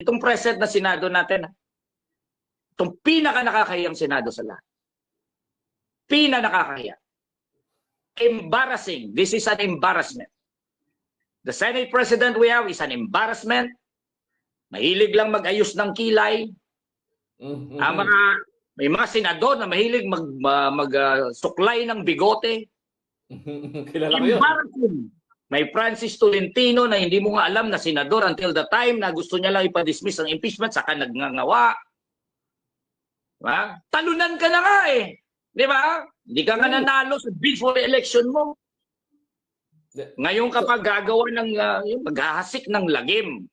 itong present na Senado natin, itong pinaka-nakakahiyang Senado sa lahat. Pinaka-nakakahiya. Embarrassing. This is an embarrassment. The Senate President we have is an embarrassment. Mahilig lang mag-ayos ng kilay. May mga senador na mahilig mag-suklay ng bigote. Kilala ko yun. Embarrassing. May Francis Tolentino na hindi mo nga alam na senador until the time na gusto niya lang ipa-dismiss ang impeachment, saka nagngangawa. Diba? Talunan ka na nga eh. Di ba? Hindi ka nga nanalo sa bid for election mo. Ngayon kapag gagawa ng maghahasik ng lagim.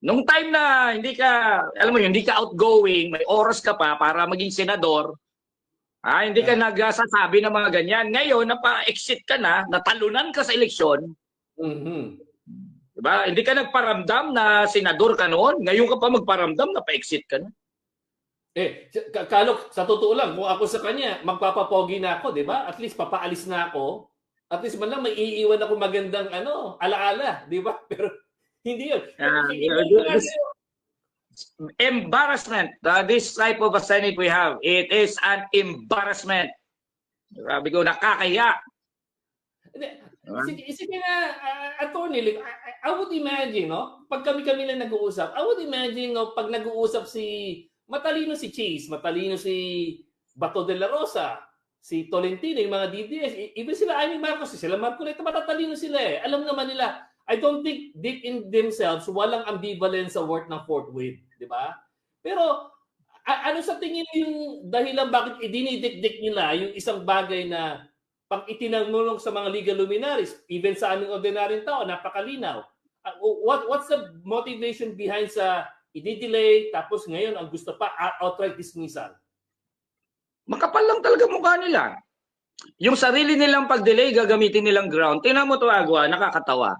Nung time na hindi ka, alam mo yun, hindi ka outgoing, may oras ka pa para maging senador, hindi ka nagsasabi ng mga ganyan. Ngayon, napa-exit ka na, natalunan ka sa eleksyon. Diba? Hindi ka nagparamdam na senador ka noon. Ngayon ka pa magparamdam, napa-exit ka na. Kalok, sa totoo lang, kung ako sa kanya, magpapapogi na ako, di ba? At least papaalis na ako. At least man lang may iiwan ako magandang alaala, di ba? Pero hindi yun. Embarrassment. This type of a Senate we have, it is an embarrassment. Sabi ko, nakakahiya. Sige nga, Attorney Lim, I would imagine, no? Pag kami lang nag-uusap, I would imagine, no, pag nag-uusap matalino si Cheese, matalino si Bato de la Rosa, si Tolentino, yung mga DDS, even sila Amy Marcos, sila Marcoleta, matatalino sila eh. Alam naman nila. I don't think deep in themselves, walang ambivalence sa work ng fourth wave, di ba? Pero, ano sa tingin yung dahilan bakit idinidikdik nila yung isang bagay na pag itinanggulong sa mga legal luminaries, even sa aming ordinaryong tao, napakalinaw. What's the motivation behind sa i-delay, tapos ngayon ang gusto pa outright dismissal? Makapal lang talaga mukha nila. Yung sarili nilang pag-delay, gagamitin nilang ground. Tingnan mo to, Agua, nakakatawa.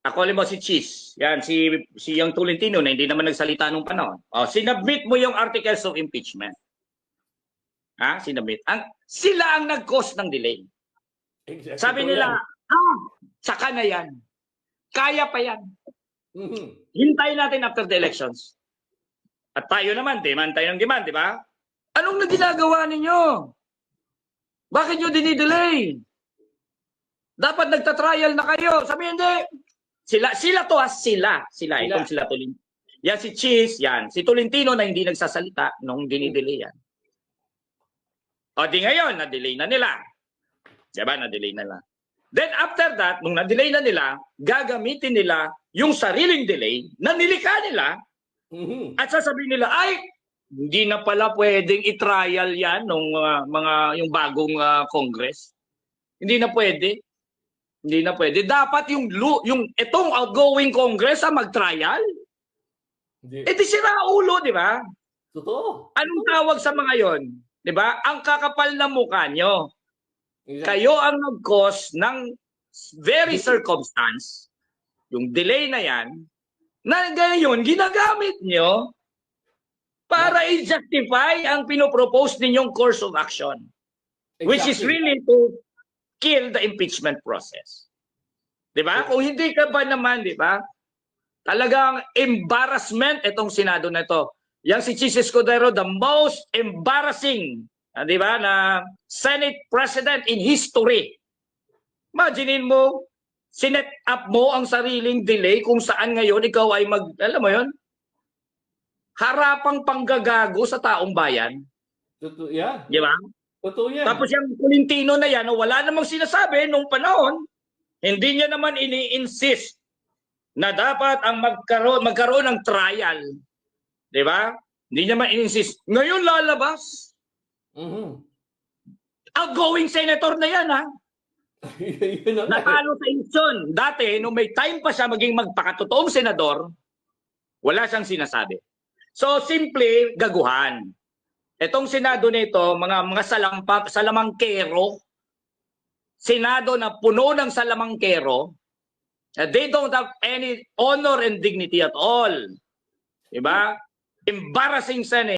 Ako, alam mo si Cheese, yan, si yung Tolentino na hindi naman nagsalita nung panahon. Sinabit mo yung articles of impeachment. Sinabit. Sila ang nag-cause ng delay. Exactly. Sabi nila, saka na yan. Kaya pa yan. Hintayin natin after the elections. At tayo naman, demand tayo ng demand, di ba? Anong ginagawa ninyo? Bakit nyo dinidelay? Dapat nagtatrial na kayo. Sabi hindi. Sila itong sila Tolentino. Yan si Cheese, yan. Si Tolentino na hindi nagsasalita nung dinidelay yan. O di ngayon, na-delay na nila. Diba? Na-delay na nila. Then after that, nung na-delay na nila, gagamitin nila yung sariling delay na nilikha nila at sasabihin nila, ay, hindi na pala pwedeng i-trial yan nung yung bagong Congress. Hindi na pwede. Hindi na pwede. Dapat itong outgoing Congress mag-trial. Di sira ulo, di ba? Totoo. Anong tawag sa mga yon? Di ba? Ang kakapal na mukha nyo. Exactly. Kayo ang nag-cause ng very circumstance, yung delay na yan, na ngayon ginagamit nyo para i-justify ang pinopropose ninyong course of action. Exactly. Which is really to kill the impeachment process. Di ba? Kung hindi ka ba naman, di ba? Talagang embarrassment itong Senado na ito. Yang si Chis Escudero, the most embarrassing, di ba, na Senate President in history. Imaginin mo, sinet up mo ang sariling delay kung saan ngayon ikaw ay alam mo yun, harapang panggagago sa taong bayan. Totoo yan. Di ba? Totoo yan. Tapos yung Tolentino na yan, wala namang sinasabi nung panahon, hindi niya naman ini-insist na dapat ang magkaroon ng trial. Di ba? Hindi niya man in-insist. Ngayon lalabas. Outgoing senator na yan, ha? Natalo sa eleksyon. Dati, nung may time pa siya maging magpakatotoong senador, wala siyang sinasabi. So, simple, gaguhan. Itong Senado nito, mga salamangkero, Senado na puno ng salamangkero, they don't have any honor and dignity at all. Diba? Embarrassing Senate.